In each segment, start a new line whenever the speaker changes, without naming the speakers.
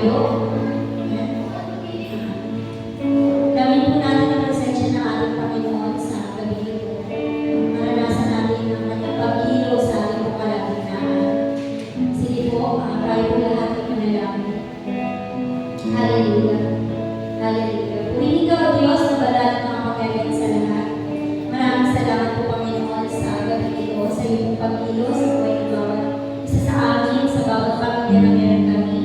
tayo. Damin po natin ang presensya ng ating Panginoon sa gabi ito. Maranasan natin ang kanyang pag-ilo sa ating kalagitnaan. Sige po, tayo po lahat ay manalangin. Hallelujah. Hallelujah. Purihin ka, O Diyos, na banal at makapaghigit sa lahat. Maraming salamat po, Panginoon, sa gabi ito, sa iyong pag-ilo, sa buhay ng bawat isa sa amin, sa bawat pamilya na meron kami.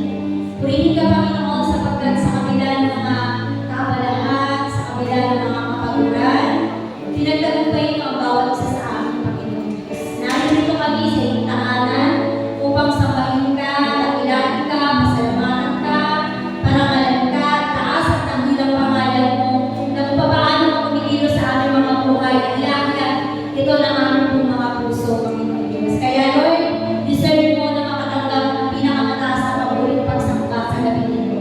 Purihin ka, Panginoon, sapagkat sa kabila ng mga kaabalahan, sa kabila ng mga kapaguran, pinagtagumpay mo ang bawat isa sa amin, Panginoon Diyos. Narito kami sa iyong tahanan upang sambahin ka, dakilain ka, pasalamatan ka, parangalan ka, taas at tanggilang pangalan mo, na kung paano mo kumililo sa aming mga buhay, ilakihan ito ng aming pong mga puso, Panginoon Diyos. Kaya Lord, deserve mo na makatanggap ang pinakamataas na paburing pagsangka sa gabi nito.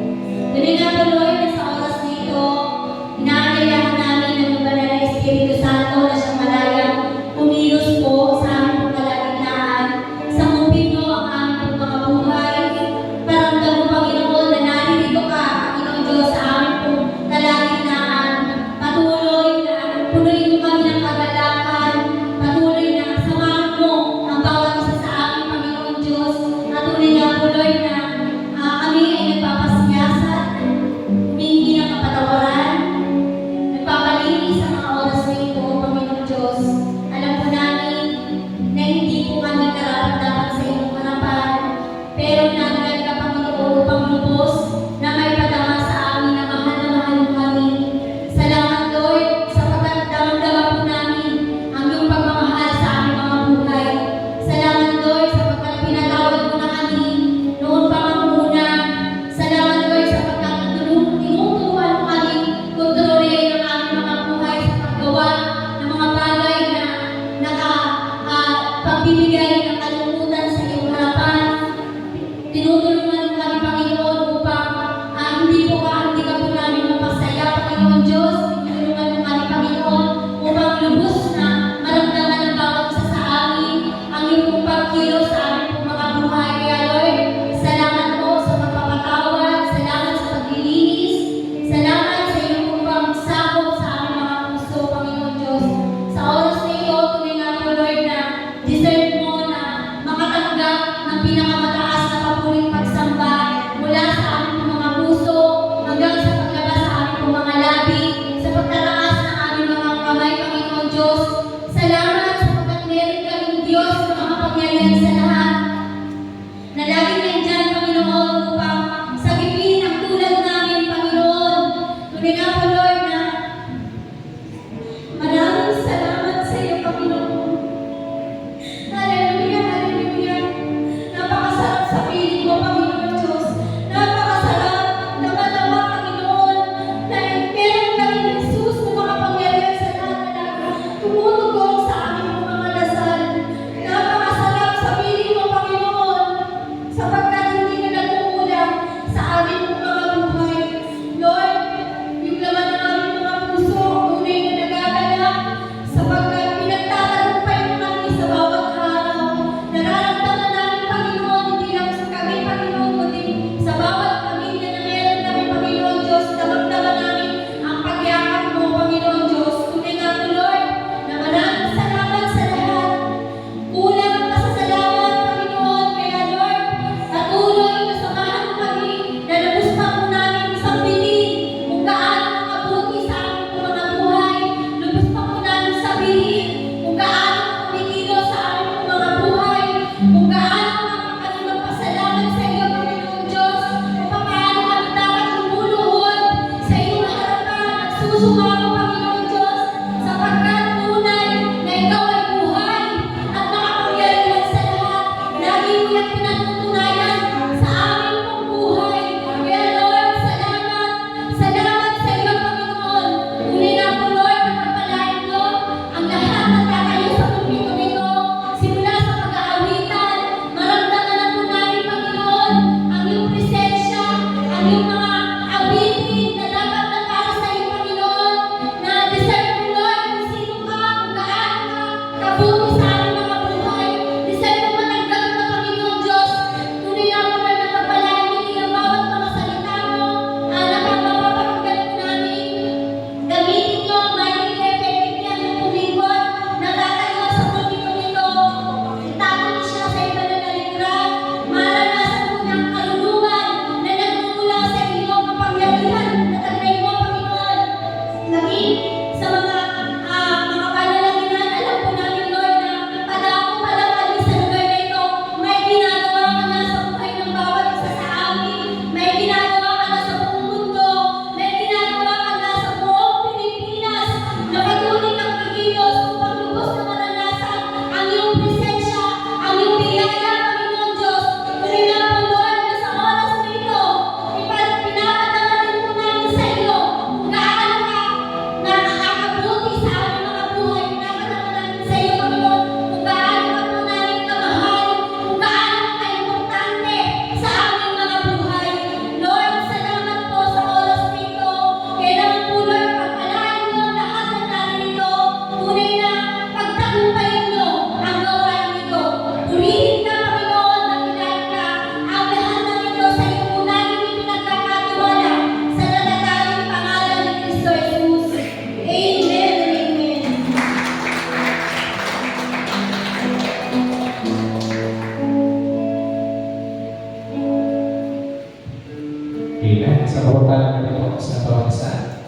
Sababalan natin po sa bawat isa.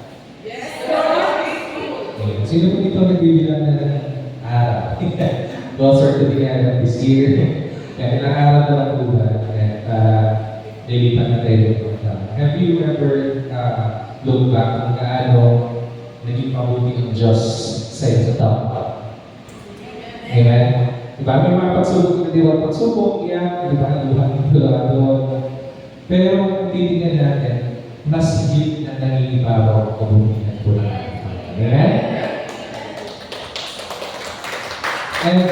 Okay. Sino po dito nagbibilang na ng araw? Closer to the end of this year. Kaya ilang araw na lang po ba? Lilipan na tayo. Have you ever look back kung gaano naging mabuti ang Diyos sa iyo sa tao? Amen? Diba? May mga pagsubok na diba? Pagsubok, yan. Diba? Luhan doon. Pero titignan natin, mas higit na nangingibabaw ang kabutihan po natin. Amen? And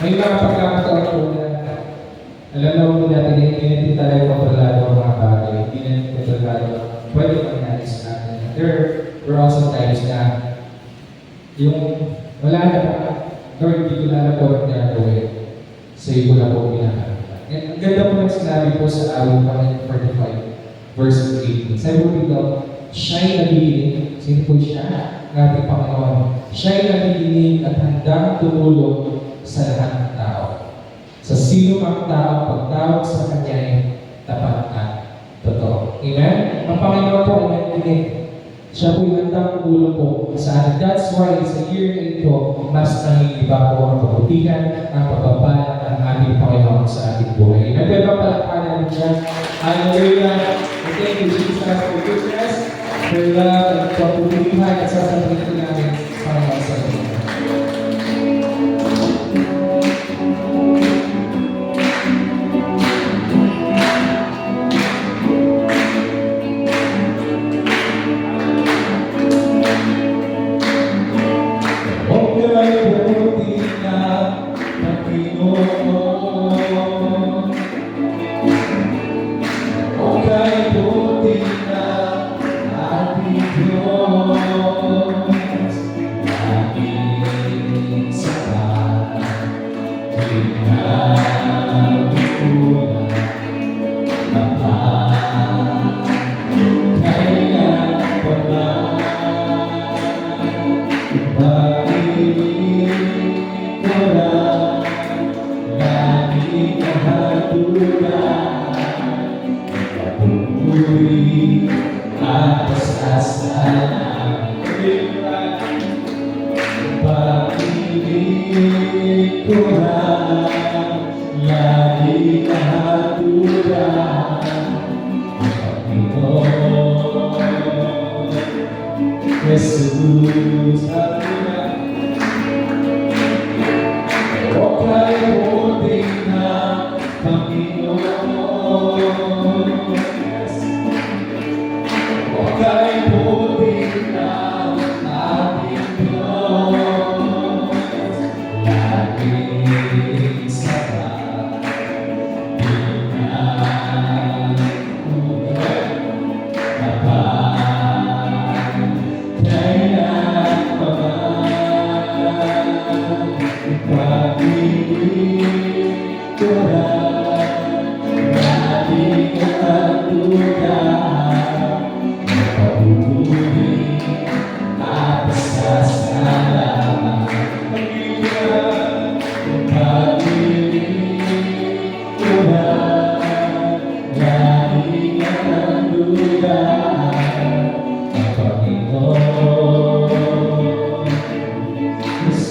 may mga pagkakataon po na alam na po natin na hindi tayo kontrolado ang mga bagay. Hindi natin kontrolado pwede mangyari sa atin. There were also times na yung wala na pa, Lord, hindi ko na po ang gagawin. Sa iyo ko na po pinakalaman. And ang ganda po ng sinabi po sa awit 145 verse 18. Sabi po dito, siya'y nabihiling. Sino po siya? Ng ating Panginoon. Siya'y nabihiling at handang tumulong sa lahat ng tao. Sa sino mang tao, pagtawag sa Kanya'y tapat at totoo. Amen? Ang Panginoon po ay nabihiling. Siya po yung handang tumulong po sa atin. That's why sa year na ito, mas nangingiba po ang kabutihan, ang pagpapala ng ating Panginoon sa ating buhay. Amen? Pwede ba palakpanan natin siya? Hallelujah! Thank you, Jesus, for goodness, for love, at pagpupulihan at sasabihin namin Panginoon sa Panginoon.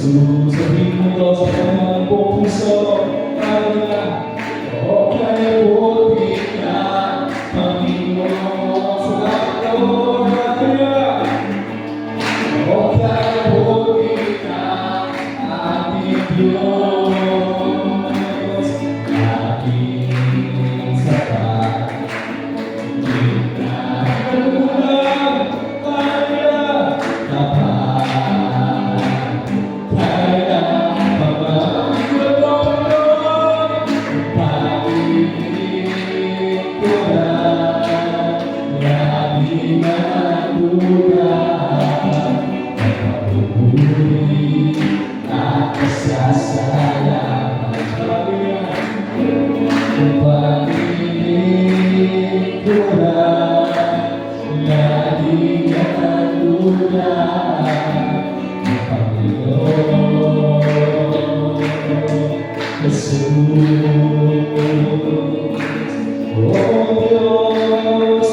Jesus, sabihin mo to sa kanyang buong puso. Hallelujah. O kalibuti ka, Panginoon, sa lahat ng oras. Hallelujah. O kalibuti ka, ating Diyos, ating sapat. Oh Dios,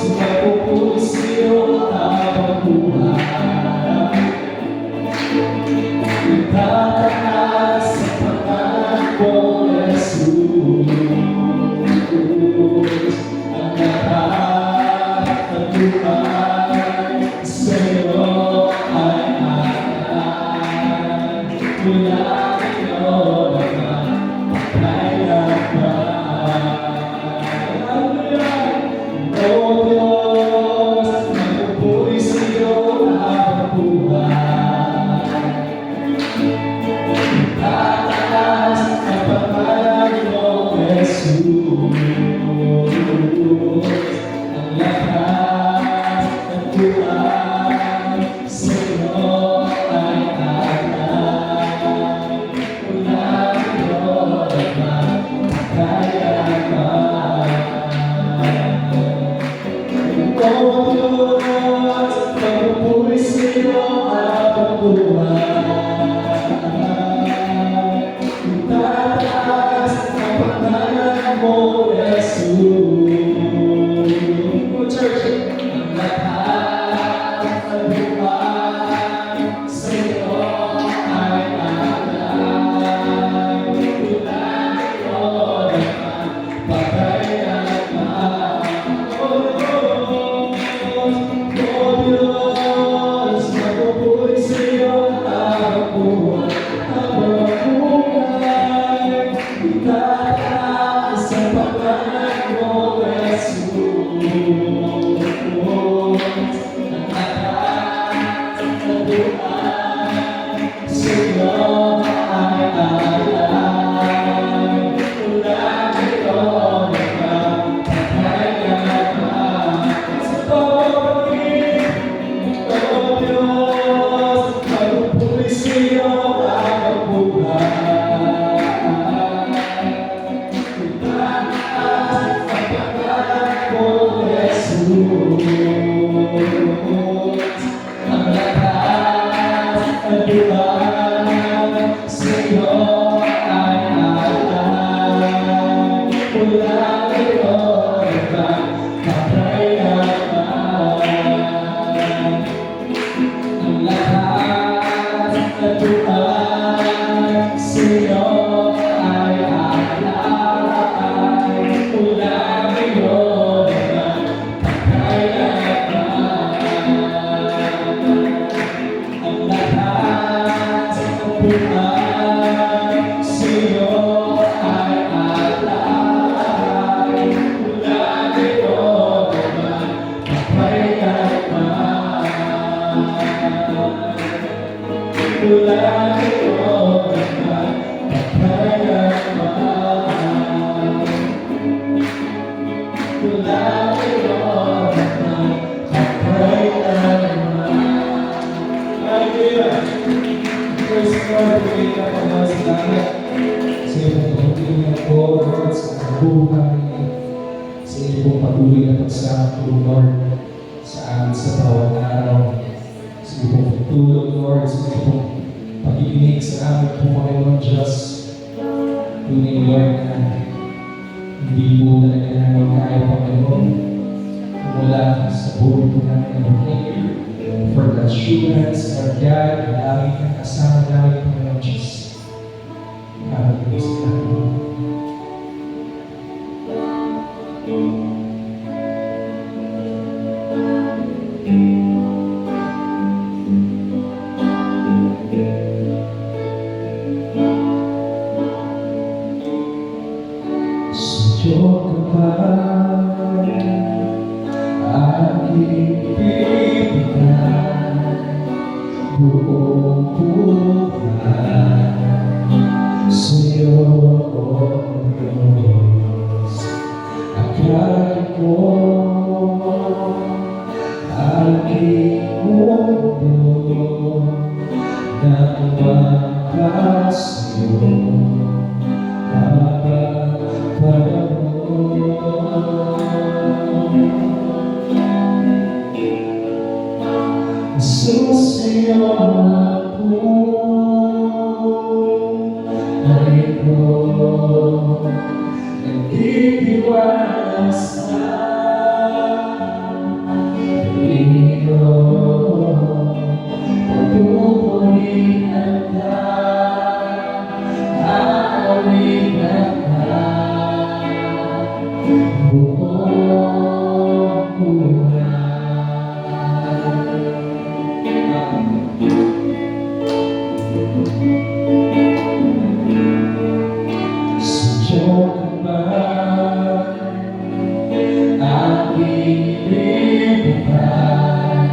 sa iyong pagpapilihan ko, Lord, sa aking buhay, sa iyong patuloy na pagsama ko, Lord, sa amin sa bawat araw. Sa iyong pagtulog, Lord, sa iyong pakikinig sa amin po, Panginoon Diyos. Tunay, Lord, na hindi po talaga namin kaya, Panginoon, mula sa buhay po namin. Thank you for the assurance, Lord God, na lagi kang kasama namin, Panginoon Diyos. Maraming salamat. Sa'yo ka ba aking bibigyan buong buhay? Sa'yo, O Diyos, akala ko aking mundo nang makasa'yo. Susiyo ako ay ko nagtitiwala sa iyo. Pagpupurihan ka, aawitan ka, buong buhay. Sa'yo ka ba aking ibibigay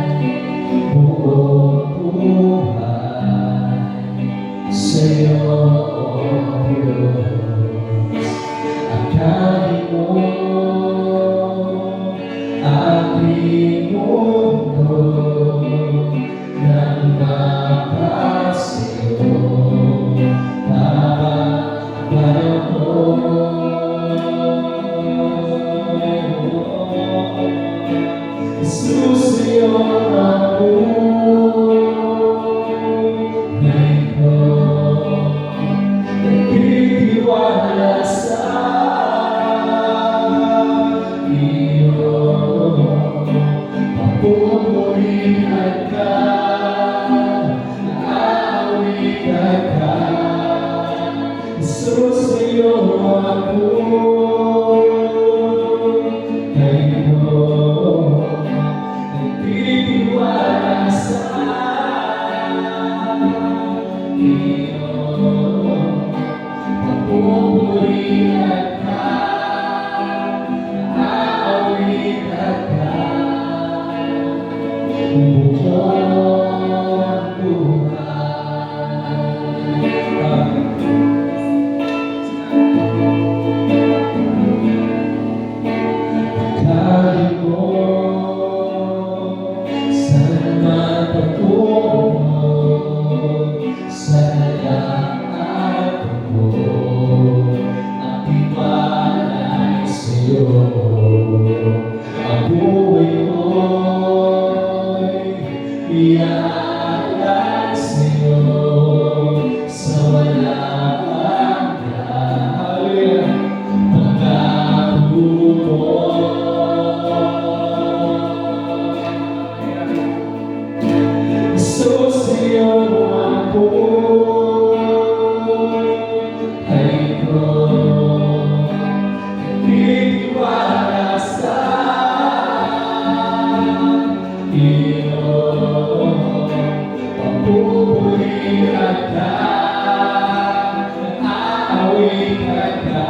buong buhay? Sa'yo, O Diyos, akalain mo aking mundo nang makasa'yo. Susiyo ako ay ko nagtitiwala sa iyo. Papupurihan ka, aawitan ka. Susiyo ako ay ko nagtitiwala sa iyo. Papupurihan ka, aawitan ka, buong buhay. Kahit mo saan man patungo, saan lang ako, ang tiwala ay sa'yo. Ang buhay ko'y iaalay sa'yo sa walang hanggan. Pangako mo, susiyo ako ay ko nagtitiwala sa iyo. Papupurihan ka, aawitan ka.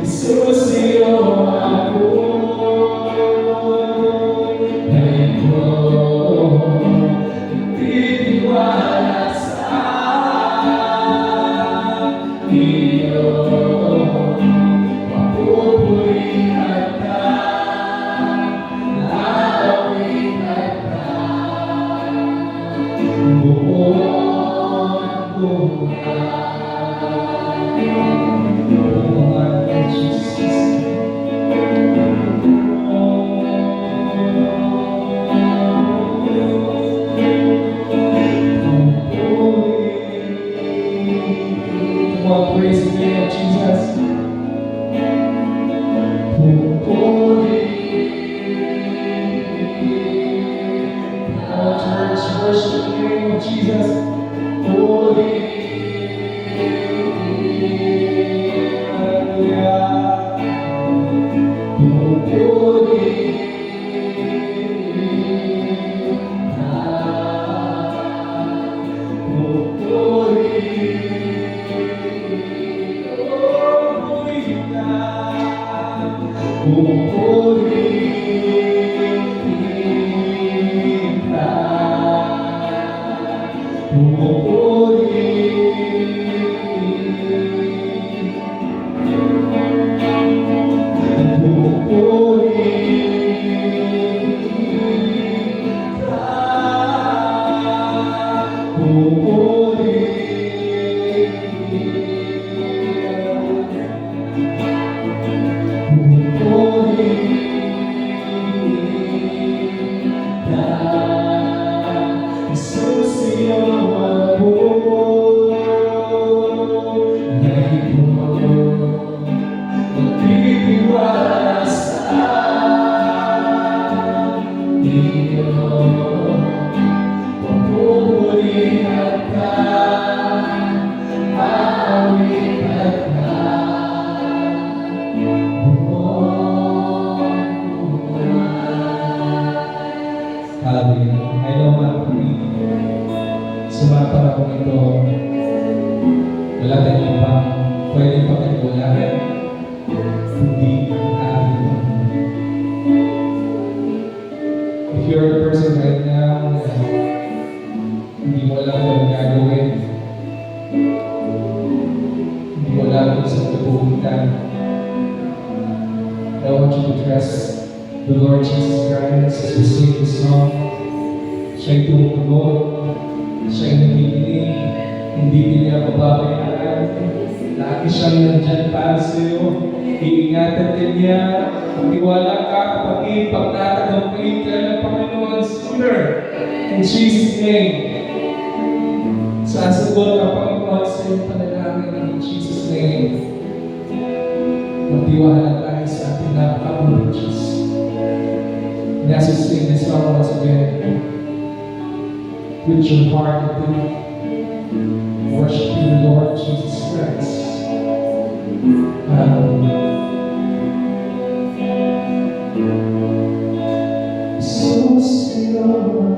Susiyo ako ay ko nagtitiwala sa iyo. Papupurihan ka, aawitan ka, buong buhay. Come on, praise the name of Jesus. Our church, worship the name of Jesus. Holy. Hallelujah. I know mga kapatid, sa mga panahon ito, wala tayong ibang pwedeng pakikulahan, kundi ang ating Panginoon. If you're a person right now na hindi mo alam kung gagawin, hindi mo alam kung saan ka pupunta, I want you to trust the Lord Jesus Christ as we sing this song. Siya'y tumutugon, siya'y nakikinig, hindi niya bababayaan. Lagi siyang nandyan para sa iyo. Iingatan ka niya. Magtiwala ka, kapatid, pagtatagampain ka ng Panginoon sooner. In Jesus' name. Sasagot ka, Panginoon, sa iyong panalangin. In Jesus' name. Magtiwala tayo sa ating napakabulang Diyos. And as we sing this song once again, with your heart and worship the Lord Jesus Christ. So still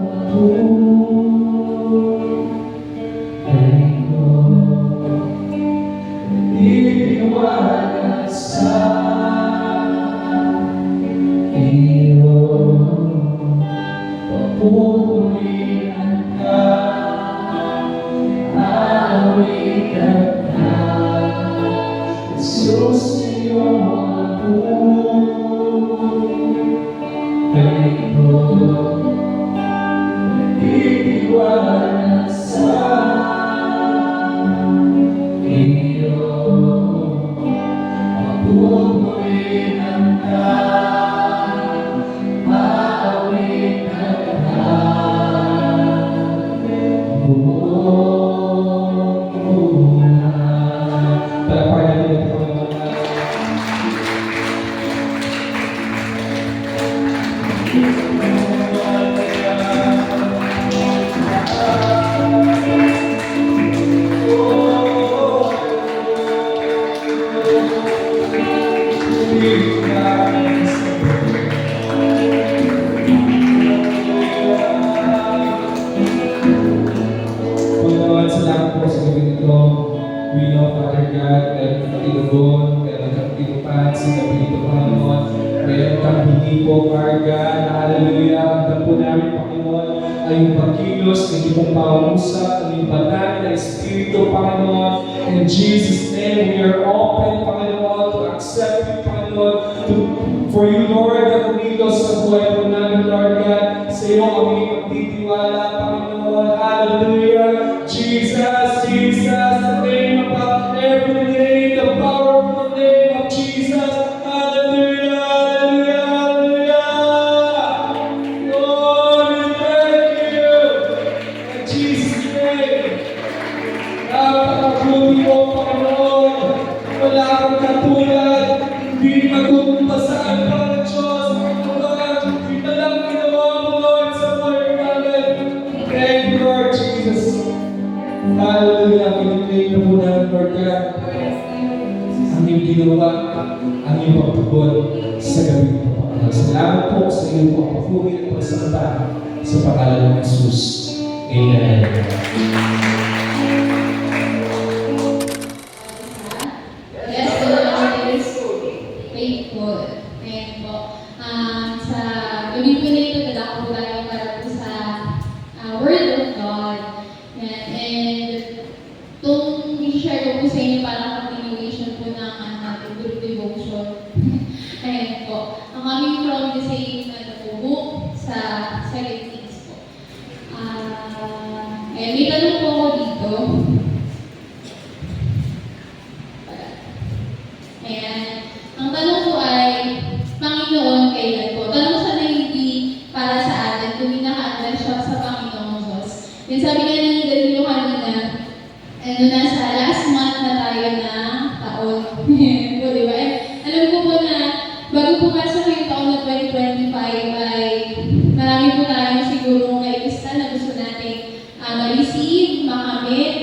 Panginoon, salamat po sa gabi nito. We know, Father God, meron kang tinugon, meron kang tinupan sa gabi nito, Panginoon. Meron kang hindi po, Father God. Hallelujah. Ang dampo namin, Panginoon, ay yung pagkilos, ang iyong pausap, ang iyong banal na Espiritu, Panginoon. In Jesus' name, we are open, Panginoon, to accept you, Panginoon, for you, Lord, na kumilos sa buhay po namin, Lord God. Sa iyo kami magtitiwala, Panginoon. Hallelujah. Jesus, Jesus, the name above every name, the powerful name of Jesus. Hallelujah, hallelujah, hallelujah. Lord, we thank you. In Jesus' name. Napakabuti Lord God, ang iyong ginawa, ang iyong pagtugon sa gabi ito, Panginoon. Salamat po sa iyong pagpapuri at pagsamba sa pangalan ng Jesus. Amen.
Yes, the Lord is faithful. Ayan po. Sa gabi po na ito, dala ko tayo para po sa Word of God. Yan. And itong i-share ko po sa inyo para continuation po ng ating group devotion. Ayan po. Ang aming from the same book sa 2 Kings po. May tanong po ako dito. Ayan. Ang tanong ko ay, Panginoon, kailan po? Tanong siya na hindi para sa atin, kung hinahanda siya sa Panginoong Diyos. Yung sabi nga ni Danilo kanina, nasa last month na tayo na taon. Po, di ba? Alam ko po na, bago pumasok yung taon na 2025, ay marami po tayo siguro nailista na gusto natin ma-receive, makamit,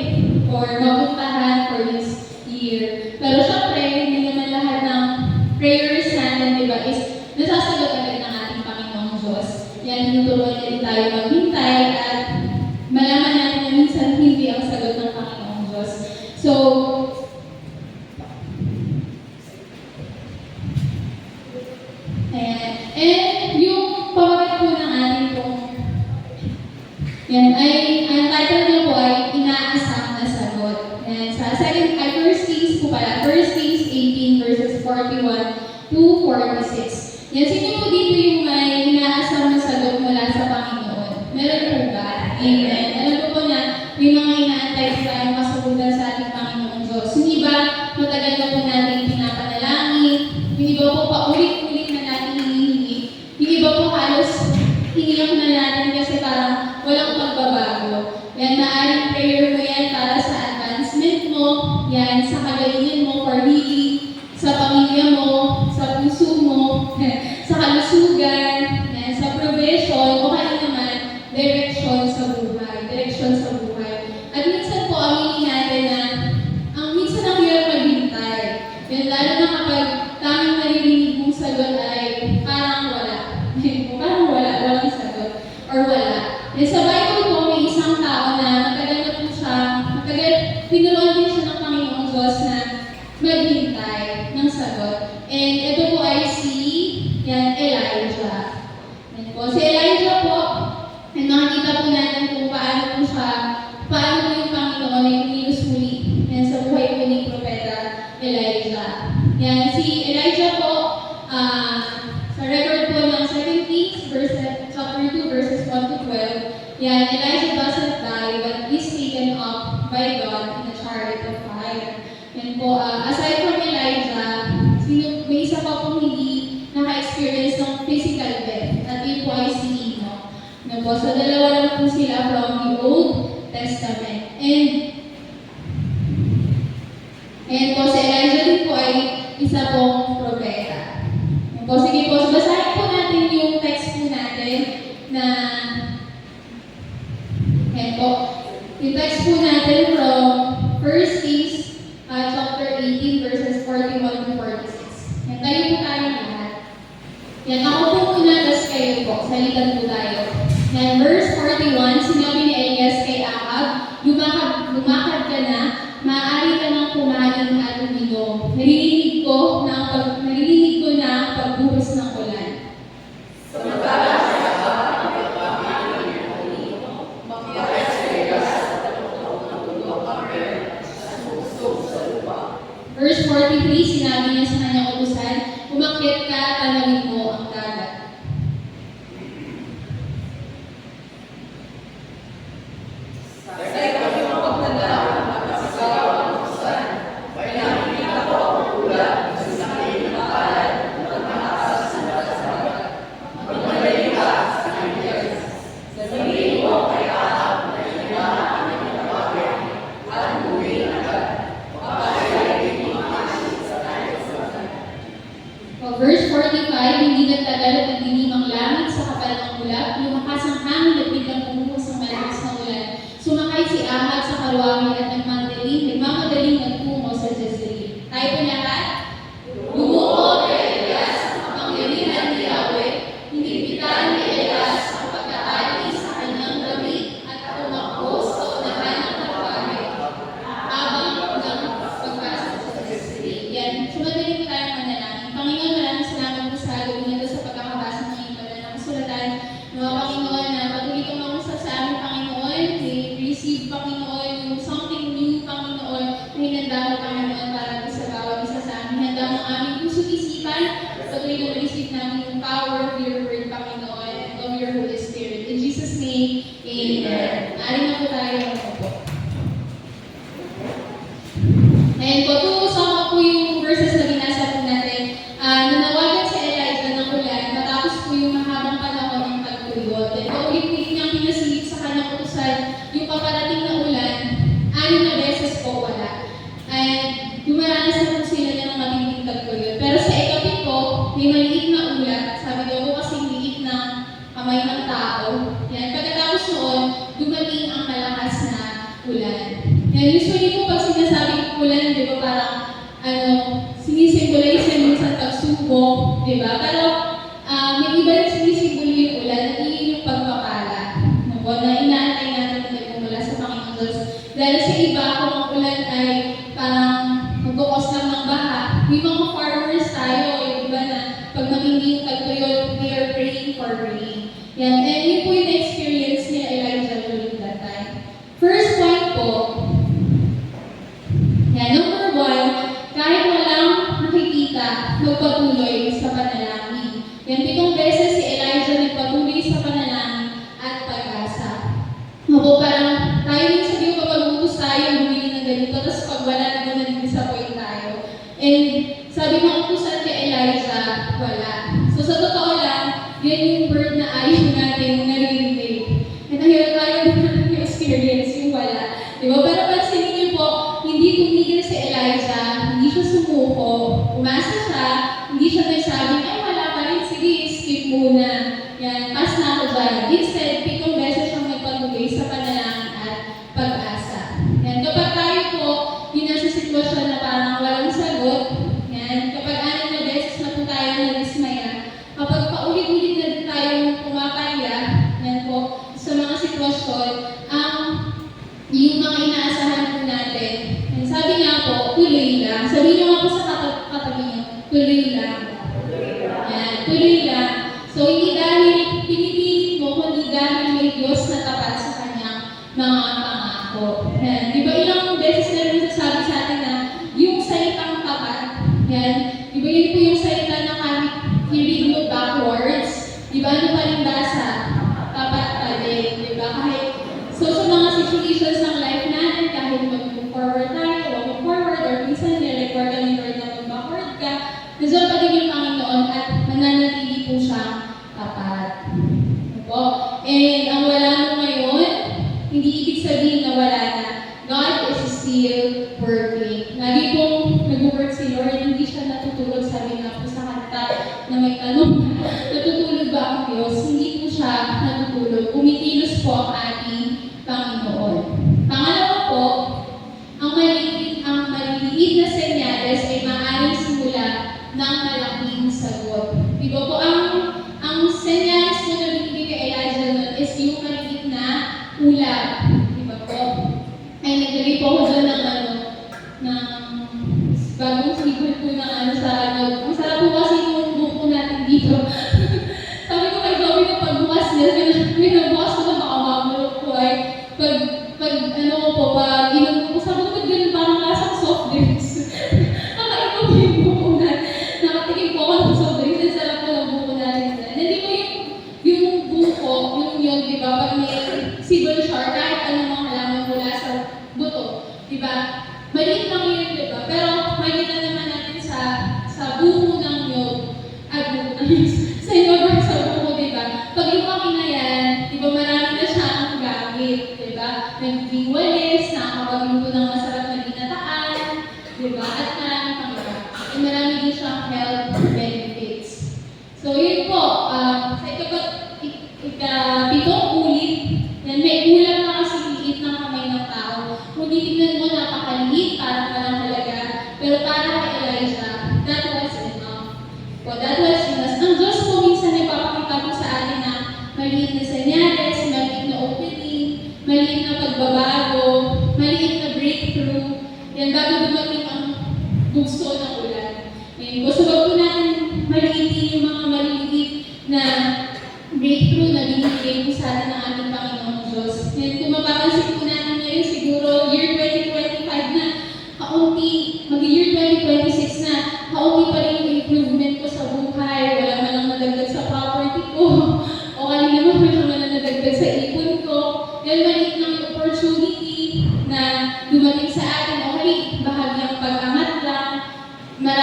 or mapuntahan for this year. Pero syempre, hindi naman lahat ng prayers natin, di ba, is nasasagot agad ng ating Panginoong Diyos. Yan, tinuturuan niya din tayo maghintay at malaman natin na minsan hindi ang sagot ng Panginoong Diyos. So, ayan. And yung pamagat po ng ating pong yan ay, ang title niyo po ay Inaasam na Sagot. And sa First Kings po pala, First Kings 18 verses 41 to 46. Yan, sino po dito yung may inaasam na sagot mula sa Panginoon? Meron po ba? Amen. Alam ko po na may mga inaantay po tayong kasagutan sa ating Panginoong Diyos. Yung iba, matagal na po natin pinapanalangin. Yung iba po paulit-ulit na natin hinihingi. Yung iba po halos hiniyak na natin kasi parang walang pagbabago. Yan, maaaring prayer mo yan para sa advancement mo, yan, sa kagalingan mo for healing, sa pamilya mo, sa puso mo, sa kalusugan, yan, sa provision, o kaya naman, direction sa buhay. At minsan po, aminin natin na, ang minsan ang hirap maghintay. Yan, lalo na kapag tanging naririnig mong sagot ay parang wala. Walang sagot. Or wala. Yan, sa Bible po, may isang tao na tinuruan din siya ng Panginoong Diyos na maghintay ng sagot. And ito po ay si Elijah. Yan po. Si Elijah po, and makikita po natin kung paano po yung Panginoon ay kinilos muli yan sa buhay po ni Propeta Elijah. Yan, si Elijah po, sa record po ng 2 Kings, chapter 2, verses 1 to 12, yan, Elijah doesn't die, but is taken up by God in a chariot of fire. Yan po, aside from Elijah, may isa pa pong hindi naka-experience ng physical death, at yun po ay si Enoch. Yan po, so dalawa lang po sila from the Old Testament. And po, si Elijah din po ay isa pong propeta. Yan po, sige po, so basahin po natin yung text po natin na yan po, yung text po natin from 1 Kings chapter 18 verses 41 to 46. Yan, tayo po tayo lahat. Yan, ako po muna, tas kayo po. Salitan po tayo. Yan, verse 41, sinabi ni Elias kay Ahab, lumakad ka na, maaari ka nang kumain at uminom. Naririnig ko na ang pagbuhos ng ulan. Verse 43, sinabi niya sa kanyang utusan, umakyat ka, tanawin mo ang dagat. Verse 45, hindi nagtagal at nagdilim ang langit sa kapal ng ulap, lumakas ang hangin at biglang bumuhos ang malakas na ulan. Sumakay si Ahab sa karuwahe at nagmamadaling
And po, to sum up po yung verses na binasa po natin, nanawagan si Elijah ng ulan matapos po yung mahabang panahon ng tagtuyot. And paulit-ulit niyang pinasilip sa kanyang utusan yung paparating na ulan, 6 na beses po wala. And dumaranas na po sila ng matinding tagtuyot. Pero sa ikapit po, may maliit na ulan. Sabi daw po kasing liit na kamay ng tao. Yan. Pagkatapos noon, dumating ang malakas na ulan. Yan. Usually po pag sinasabing ulan, di ba parang sinisimbolize yan minsan pagsubok, di ba? Pero may iba rin sinisimbolo yung ulan at iyon yung pagpapala. No? Na inaantay natin na nagmumula sa Panginoon Diyos. Dahil sa iba, kung ang ulan ay parang magkukos lang ng baha, may mga farmers tayo, di ba na pag matindi yung tagtuyot, we are praying for rain. Yan. And yun po yung na-experience ni Elijah during that time. First point po, yan, number 1, kahit walang nakikita, magpatuloy sa panalangin. Yan, 7 beses si Elijah nagpatuloy sa panalangin at pag-asa. Opo, parang tayo din sabihin kapag utos tayo, bumili ng ganito, tapos pag wala naman nag-disappoint tayo. And sabi ng utusan kay Elijah, wala. So sa totoo lang, yan yung word na ayaw natin naririnig. At ayaw natin yung experience, yung wala. Diba? Pero pansinin niyo po, hindi tumigil si Elijah, hindi siya sumuko, umasa siya, hindi siya nagsabing, ay wala pa rin, sige, skip muna. Yan, pass na ako dyan. Instead, 7 beses siyang nagpatuloy sa panalangin at pag-asa. Yan, kapag tayo po, yun nasa sitwasyon na parang walang sagot, yan, kapag 6 na beses na po tayo nadismaya, kapag paulit-ulit na din tayong pumapalya, yan po, sa mga sitwasyon, yung mga inaasahan po natin. And sabi nga po, tuloy lang. Sabi niyo nga po sa katabi niyo, tuloy lang. Yan, tuloy lang. So, hindi dahil pinipilit mo, kundi dahil may Diyos na tapat sa kanyang mga pangako. Yan. Di ba ilang beses na rin nasasabi sa atin na yung salitang tapat, yan, di ba yun po yung salita na kahit i-read mo backwards, di ba ano pa rin basa? Tapat pa din, di ba? Kahit so, sa mga situations ng life natin, kahit mag-move forward tayo, walk forward, or minsan nirecord ka ng Lord na mag-backward ka, nandiyan pa din yung Panginoon at mananatili po siyang tapat. Opo. And ang wala mo ngayon, hindi ibig sabihin na wala na. God is still working. Lagi pong nag-work si Lord, hindi siya natutulog. Sabi nga po sa kanta na may tanong, natutulog ba ang Diyos? Hindi po siya natutulog. Umikilos po ang ating Panginoon. Pangalawa po, ang maliliit na senyales ay maaaring simula ng malaking sagot. Diba po, ang senyales po na binigay kay Elijah nun is yung maliliit na ulap. Diba po? Ay, naglagay po ako dyan ng bagong sibol po sa ang sarap po kasi yung buko natin dito. Sabi ko kay Zoe na pagbukas niya, pinabukas ko na baka mamulok po ay pag inom ko, sabi ko ba't ganun parang lasang soft drinks. Nakainom po yung buko natin. Nakatikim po ako ng soft drinks, ang sarap po ng buko natin. Hindi po yung buko, yung di ba, pag may sibol siya, kahit anong mga halaman mula sa buto, di ba? Maliit lang yun, di ba? Pero makikita naman natin sa buko ng nyog at buko sa nyog or sa buko, di ba? Pag lumaki na yan, di ba marami na siya ang gamit, di ba? Nagiging walis, nakakapagluto ng masarap na ginataan, di ba? At marami pang iba. At marami din siyang health benefits. So yun po, sa ikapitong ulit, yan, may ulam na kasi liit ng kamay ng tao. Kung titignan mo, napakaliit, parang walang halaga. Pero para kay Elijah, that was enough. So that was enough. Ang Diyos po minsan nagpapakita po sa atin na maliit na senyales, maliit na opening, maliit na pagbabago, maliit na breakthrough. Yan, bago dumating ang gusto ng ulan. Yan, gusto wag po natin maliitin yung mga maliliit na breakthrough na binigay po sa atin ng ating Panginoon Diyos. Yan, kung mapapansin po natin ngayon, siguro year 2025 na, kaunti, mag-year 2026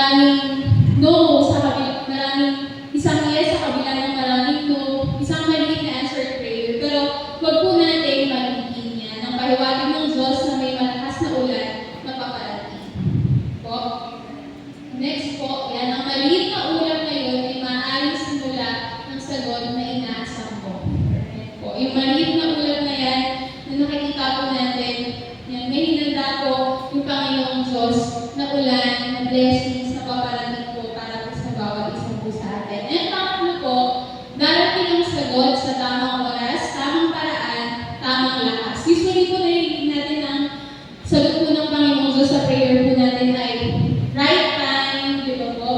maraming no sa kabila, maraming isang yes sa kabila ng maraming no, isang maliit na answered prayer. Pero wag po natin maliitin yan ng pahiwatig ng Diyos na may malakas na ulan na paparating. Po. Next po, yan, ang maliit na ulan ngayon ay maaaring simula ng sagot na inaasam ko. Yan po. Yung maliit na ulan na yan, na nakikita po natin, yan, may hinanda po yung Panginoong Diyos na ulan, na blessings na paparating po para po sa bawat isang po sa atin. And pangatlo po, darating ang sagot sa tamang oras, tamang paraan, tamang lakas. Usually po narinig natin ang sagot po ng Panginoong Diyos sa prayer po natin ay right time, di ba po,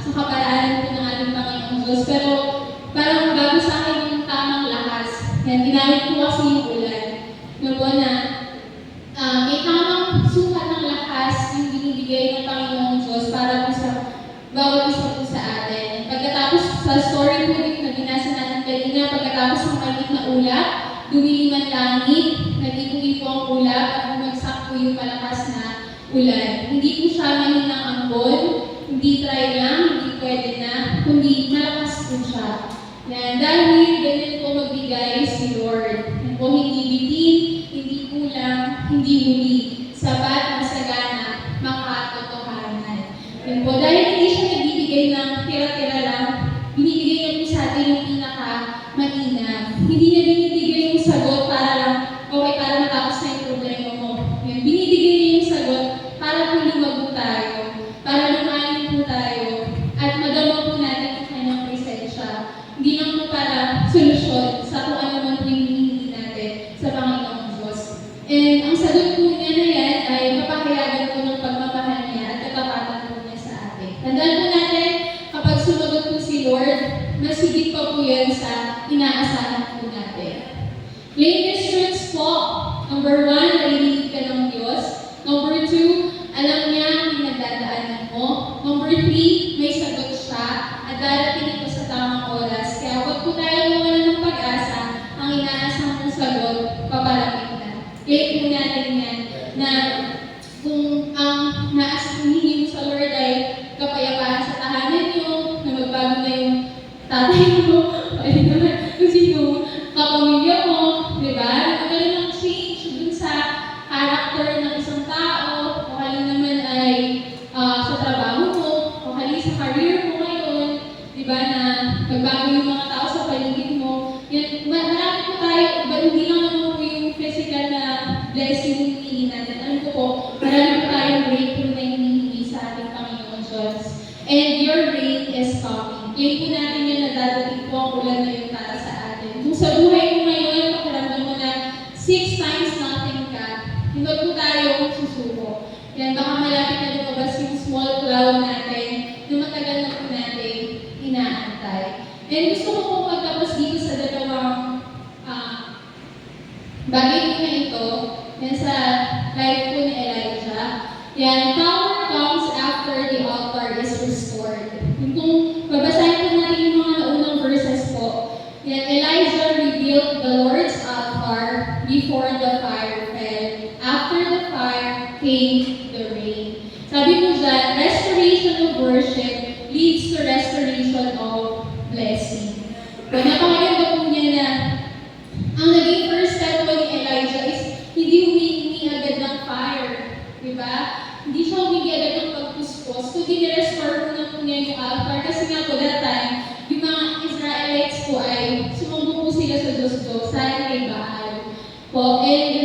sa kaparaanan po ng ating Panginoong Diyos. Pero parang bago sa akin yung tamang lakas, yan, ginamit po kasi yung ulan. No po na may tamang sukat ng lakas yung binibigay ng Panginoong Diyos para po sa bawat isa po sa atin. Pagkatapos sa story po rin na binasa natin kanina, pagkatapos ng maliit na ulap, dumilim ang langit, nag-ipo ang ulap at bumagsak po yung malakas na ulan. Hindi po siya mahinang ambon, hindi try lang, hindi pwede na, kundi malakas po siya. Yan, dahil ganyan po magbigay si Lord. Yan po, hindi bitin, hindi kulang, hindi huli, sapat na sagana, makatotohanan. Yan po, dahil hindi siya nagbibigay ng tira-tira lang, binibigay niya po sa atin yung pinaka-mainam. Hindi niya binibigay yung sagot para lang, okay, para matapos na yung problema mo. Yan, binibigay niya yung sagot para po lumago tayo, para lumalim po tayo, at madama po natin yung kanyang presensya. Hindi lang po para solusyon sa kung ano man po yung hinihingi natin sa Panginoong Diyos. And ang sagot po niya na yan ay mapapayagan po ng pagmamahal niya at katapatan po niya sa atin. Tandaan po natin, kapag sumagot po si Lord, mas higit pa po yan sa inaasahan po natin. Claim this truth po. Number 1, narinig ka ng Diyos. Number 2, alam niya ang pinagdadaanan mo. Number 3, may sagot siya at darating ito sa tamang oras. Kaya huwag po tayo mawalan ng pag-asa, ang inaasang mong sagot, papalapit na. Claim po natin yan na kung ang naasinihin mo sa Lord ay kapayapaan sa tahanan niyo, na magbago na yung tatay mo, ay naman kung sino kapamilya mo, di ba? Magkaroon ng change dun sa character ng isang tao, o kali naman ay sa trabaho mo, o kali sa career mo ngayon, di ba, na magbago yung mga tao sa paligid mo. Yan, marami po tayo, hindi lang naman po yung physical na blessing yung hinihingi natin. Alam ko po, marami po tayong breakthrough na hinihingi sa ating Panginoon Diyos. And your rain is coming. Claim po natin yun na dadating po ang ulan na yun para sa atin. Kung sa buhay mo ngayon, pakiramdam mo na 6 times nothing ka, hindi po tayo susuko. Yan, baka malapit na lumabas yung small cloud natin na matagal na po natin inaantay. And gusto ko po magtapos dito sa dalawang bagay po na ito, yan sa life po ni Elijah. Yan, power comes after the altar is restored. Yung kung babasahin po natin yung mga naunang verses po, yan, Elijah rebuilt the Lord's altar before the fire fell. After the fire came the rain. Sabi po dyan, restoration of worship leads to restoration of blessing. Kaya napakaganda po niya na ang naging first step po ni Elijah is hindi humingi agad ng fire. Diba? Hindi siya humingi agad ng pagpuspos. Kundi ni-restore po na po niya yung altar. Kasi nga po that time, yung mga Israelites po ay sumumbong po sila sa Diyos-Diyos, sa kay Baal. Po, and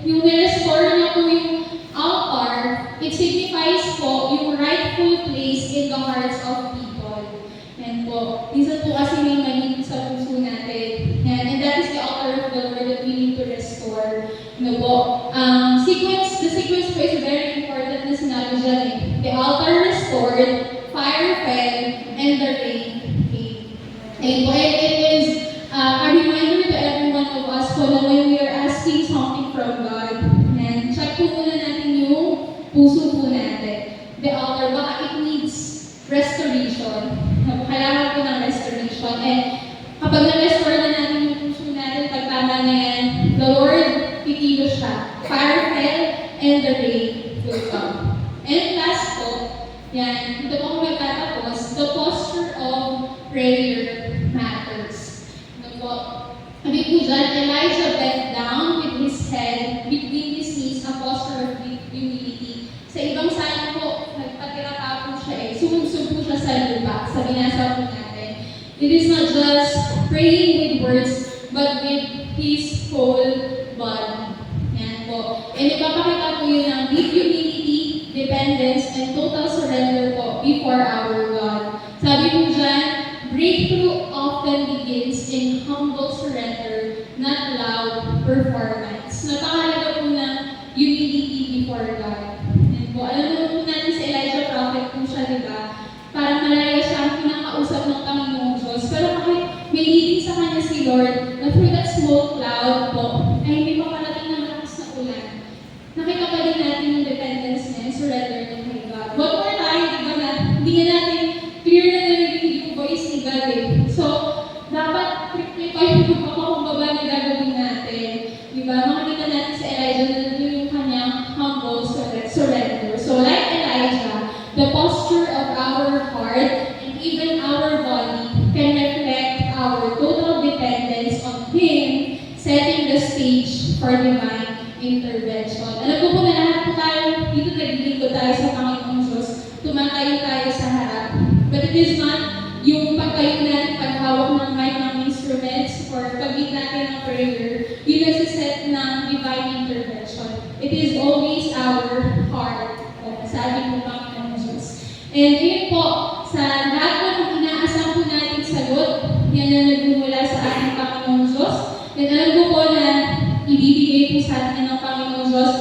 yung ni-restore na po yung altar, it signifies po yung rightful place in the hearts of people. Yan po. Minsan po kasi may mali sa puso natin. Yan. And that is the altar of the Lord that we need to restore. No po. The sequence po is very important na sinabi dyan eh. The altar restored, fire fell, and the rain came. And po, it is a reminder to every one of us po na when we are asking something from God, and check po muna natin yung puso po natin. The altar, baka it needs restoration. Kailangan po ng restoration. And kapag na-restore na natin yung puso natin, pagtama na yan, the Lord, titilo siya. Fire fell, and the rain will come. And last po, Yan, ito po kung magtatapos, the posture of prayer matters. Ano po? Sabi po dyan, Elijah bent down with his head between his knees, a posture of humility. Sa ibang salin po, nagpatira po siya sumunsub po siya sa lupa, sa binasa po natin. It is not just praying with words, but with his whole body. Yan po. And ipapakita po yun ng deep humility, dependence, and total surrender po before our God. Sabi po dyan, breakthrough often begins in humble surrender, not loud performance. Napakalaga po ng humility before God. And po, alam naman po natin sa Elijah prophet po siya, di ba? Parang malaya siya ang pinakausap ng Panginoong Diyos. Pero kahit may leading sa kanya si Lord, na through that small cloud po, ay hindi maparating na malakas na ulan. Nakita pa din natin yung dependence niya, yung surrender niya kay God. What more tayo, di ba na, hindi nga natin clear na narinig yung voice ni God eh. So, dapat trip-trip tayo kung baba na gagawin natin. Di ba? Makikita natin sa Elijah na nandun yung kanyang humble surrender. So, like Elijah, the posture of our heart and even our body can reflect our total dependence on Him, setting the stage for divine intervention. Alam ko po na lahat po tayo, dito naglilingkod tayo sa Panginoong Diyos, tumatayo tayo sa harap. But it is not yung pagtayo natin, paghawak ng mic ng instruments, or pag-lead natin ng prayer, yun nagsiset ng divine intervention. It is always our heart, sabi ng Panginoong Diyos. And yun po, sa lahat po ng inaasam po natin sagot, yan ang nagmumula sa ating Panginoong Diyos. And alam ko po na ibibigay po sa atin ng Panginoong Diyos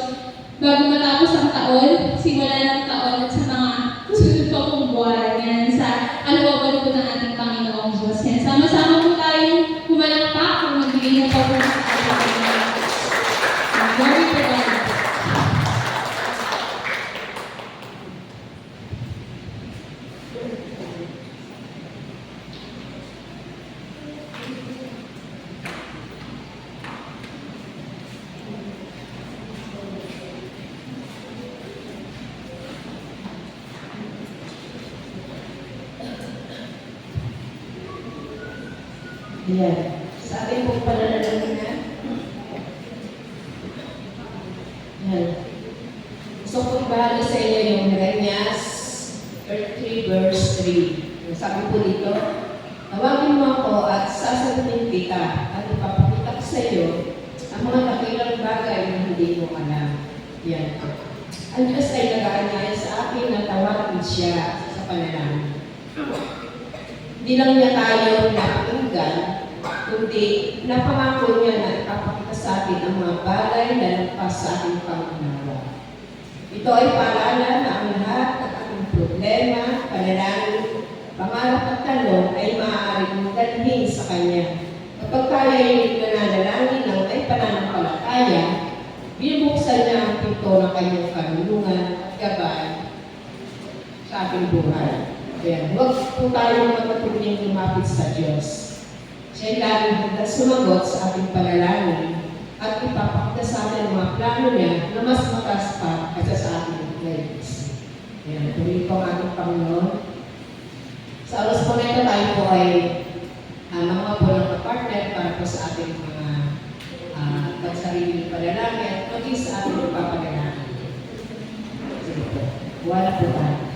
bago matapos ang taon, simula ng taon at sa mga susunod pa pong buwan. Yan, sa alawabalo po ng ating Panginoong Diyos. Yan, sama-sama po tayong humalakpak kung magbigay ng pagpunta sa ating Panginoong Diyos. Glory to God.
Yan. Sa ating pong pananalaman, yan. Gusto ko ibahagi sa inyo yung Jeremias 33 verse 3. Sabi po dito, tawagin mo ako at sasagutin kita at ipapakita ko sa iyo ang mga dakilang bagay na hindi mo alam. Yan. Ang Diyos ay nag-aanyaya sa akin na tawagin siya sa panalangin. Hindi lang niya tayo napakinggan, kundi napangako niya na ipapakita sa atin ang mga bagay na lampas sa ating pangunawa. Ito ay paalala na ang lahat ng ating problema, panalangin, pangarap at tanong ay maaaring dalhin sa Kanya. Kapag tayo ay nananalangin ng may pananampalataya, binubuksan niya ang pinto ng kanyang karunungan at gabay sa ating buhay. Kaya huwag po tayo magpatuloy lumapit sa Diyos. Siya'y laging handa sumagot sa ating panalangin at ipapakita sa atin ang mga plano niya na mas mataas pa kaysa sa ating plans. Yan, tuloy po ang ating Panginoon. Sa oras po na ito, tayo po ay mga po ng partner para po sa ating mga pagsariling panalangin at maging sa ating papanalangin. Sige po, wala po tayo.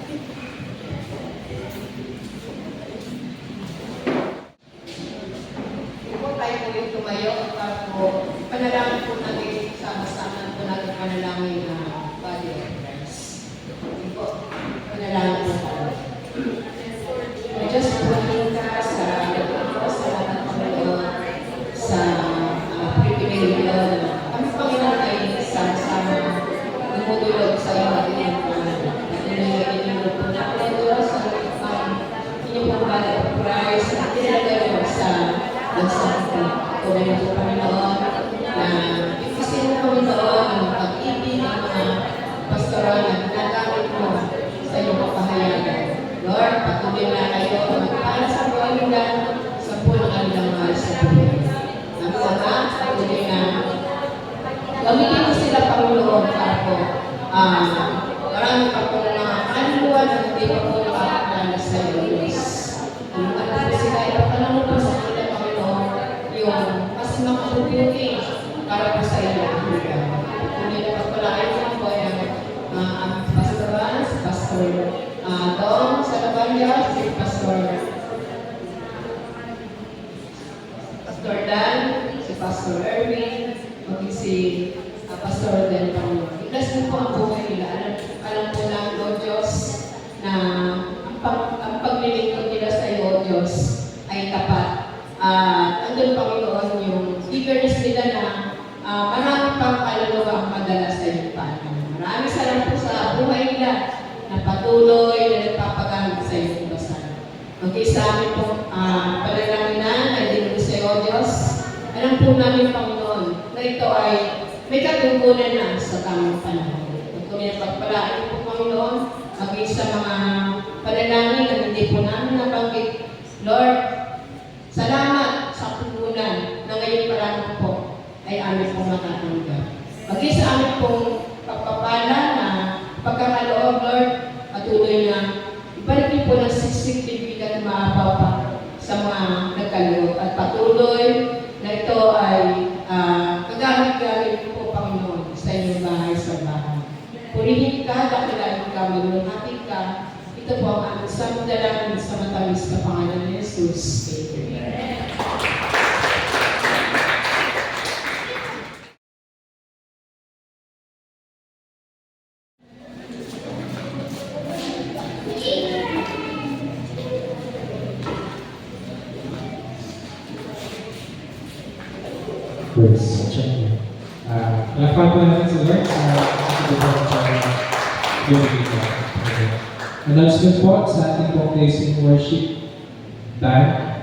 Tumayo para po panalangin po natin sama-sama po natin panalangin na body of Christ. Hindi po, panalangin po tayo. Just putting ka sa lahat ng Panginoon sa privilege na kami Panginoon ay sama-sama lumutulog sa iyo at inyong inyong po natin Diyos sa inyong po body of Christ at tinalagay mo sa kung ano po Panginoon na ipisin mo Panginoon ang pag-ibig ng mga pastoral na ginagamit mo sa iyong kapahayagan. Lord, patuloy na kayo magpala sa buhay nila sa punong kanilang mahal sa buhay. Ang sama, patuloy na gamitin mo sila Panginoon para po marami pa po mga kaluluwa na hindi Pastor Don Salabanya, si Pastor Dan, si Pastor Erwin, maging si Pastor Den Panginoon. I-bless mo po ang buhay nila. Alam po lang, Lord Diyos, na ang paglilingkod nila sa iyo, Diyos, ay tapat. Andun, Panginoon, yung eagerness nila na marami pang kaluluwa ang madala sa iyong Panginoon. Maraming salamat po sa buhay nila na patuloy na nagpapagamit sa iyong basan. Okay, sa amin po, panalangin ay dinuli sa iyo, Diyos. Alam po namin, Panginoon, na ito ay may katugunan na sa tamang panahon. Pagkunin ang pagpalaan po, Panginoon, maging sa mga panalangin na hindi po namin nabanggit. Lord, salamat sa tugunan na ngayon parang po ay amin pong matatanggap. Maging sa amin pong pagpapala na pagkakaloob, Lord, patuloy na ibalik niyo po ng significant na maapaw pa sa mga nagkaloob at patuloy na ito ay kagamit-gamit po, Panginoon, sa inyong bahay sa bahay. Purihin ka, dakilain ka, maglulhatin ka. Ito po ang aming samdalamin sa matamis na pangalan ni Jesus. Amen.
Praise God. Lapan po natin si Lord sa announcement po sa ating po placing worship band.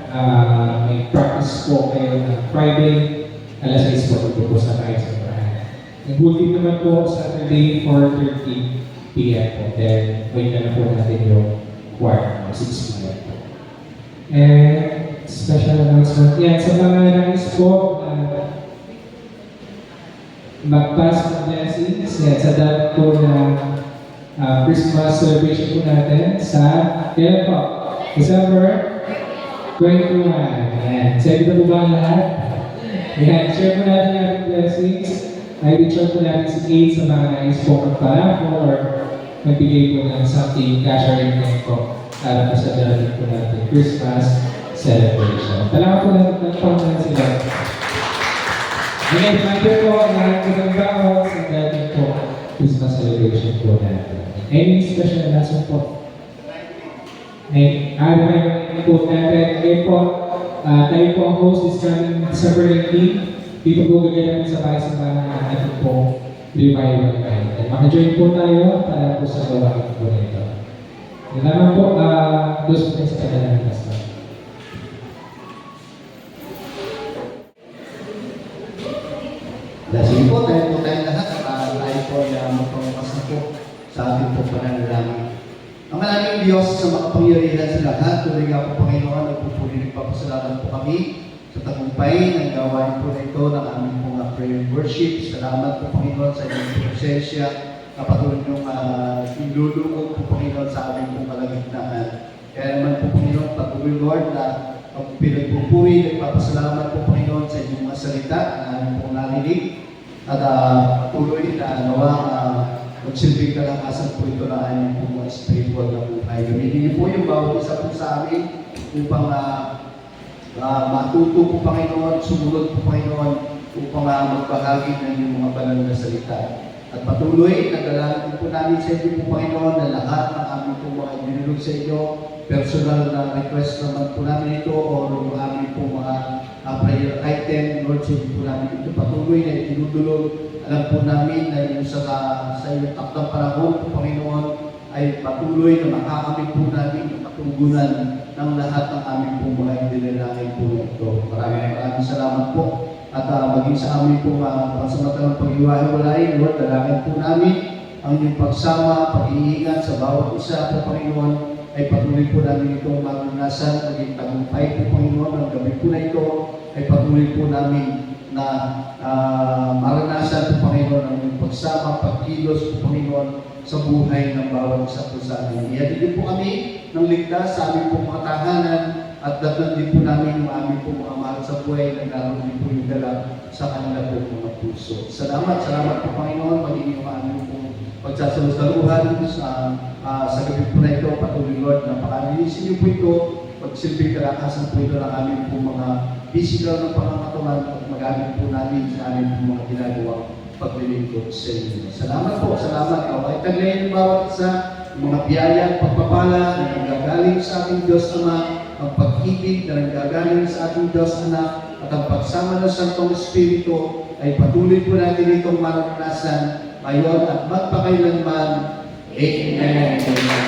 May practice po kayo na Friday, alas 6 po dito po sa kahit sa bahay. Nag-booking naman po Saturday, 4:30 p.m. po. Then, wait na po natin yung choir, 6 p.m. po. And special announcement yan sa mga nais po mag-pass ng blessings yan sa dami po na Christmas celebration po natin sa kailan po? December 21. Ayan. Sabi na po ba ang lahat? Ayan. Share po natin yung ating blessings. I will share po natin si Kate sa mga nais po magpala po or magbigay po ng something cash or income po para po sa dami po natin Christmas celebration. Talaga po natin sila. Again, reminder po, lahat po ng bawal sa dating po Christmas celebration po natin. Any special announcement po? Reminder po natin, ngayon po, tayo po ang host this coming December 19. Dito po gagawin namin sa bahay sa mga natin po revival kayo. Maka-join po tayo para po sa gawain po nito. Yan naman po, dos po sa kanilang pastor.
Sige po, tayo po tayong lahat at tayo po ay magpamukas na po sa ating po pananalangin. Ang maraming Diyos sa makapangyarihan sa lahat, tuloy nga po Panginoon, nagpupuli nagpapasalamat po kami sa tagumpay ng gawain po na ito ng aming pong prayer and worship. Salamat po Panginoon sa inyong presensya na patuloy niyong inulungog po Panginoon sa aming pong kalagitnaan. Kaya naman po Panginoon, patuloy Lord na pinagpupuri, nagpapasalamat po Panginoon sa inyong mga salita na aming pong narinig. At patuloy na nawa magsilbing kalakasan po ito na aming pong mga spiritual na buhay. Gamitin niyo po yung bawat isa po sa amin upang matuto po Panginoon, sumunod po Panginoon upang magbahagi ng inyong mga banal na salita. At patuloy, nagdalangin po namin sa inyo po Panginoon na lahat ng aming po mga binulog sa inyo, personal na request naman po namin ito o yung aming po mga prayer item, Lord, sa po namin ito patuloy na itinutulog. Alam po namin na yung sa iyong takdang panahon po Panginoon ay patuloy na makakamit po namin ang katugunan ng lahat ng aming po mga dinalangin po ito. Maraming salamat po. At maging sa amin po pasamatalang pag-iwahiwalay, Lord, dalangin po namin ang inyong pagsama, pag-iingat sa bawat isa po Panginoon ay patuloy po namin itong maranasan, maging tagumpay po Panginoon, ang gabi po na ito ay patuloy po namin na maranasan po Panginoon ang inyong pagsama, pagkilos po Panginoon sa buhay ng bawat isa po sa amin. Ihatid po kami ng ligtas sa aming po mga tahanan at datnan din po namin yung aming po mga mahal sa buhay na naroon din po yung dala sa kanila po mga puso. Salamat po Panginoon, magiging yung aming po pagsasalusaluhan sa gabi po na ito. Patuloy Lord na pakalinisin niyo po ito, pagsilbing kalakasan po ito ng aming po mga physical ng pangangatuhan at magamit po namin sa aming po mga ginagawang paglilingkod sa inyo. Salamat po, salamat. Away taglayin ng bawat isa, mga biyaya at pagpapala na nanggagaling sa ating Diyos Ama, ang pag-ibig na nanggagaling sa ating Diyos Anak, at ang pagsama ng Santong Espiritu ay patuloy po natin itong maranasan ngayon at magpakailanman. Amen.